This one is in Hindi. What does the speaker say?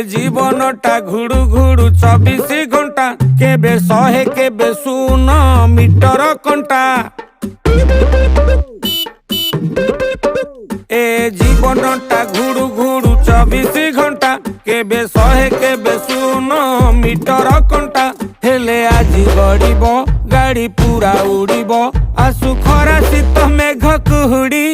जीवनटा घुड़ू घुड़ू 24 घंटा केबे 100 केबे 0 मीटर कंटा ए जीवनटा घुड़ू घुड़ू 24 घंटा केबे 100 केबे 0 मीटर कंटा हेले आजी गड़ीब गाड़ी पूरा उड़ीब आसु खरा शीत मेघ कुहुड़ी।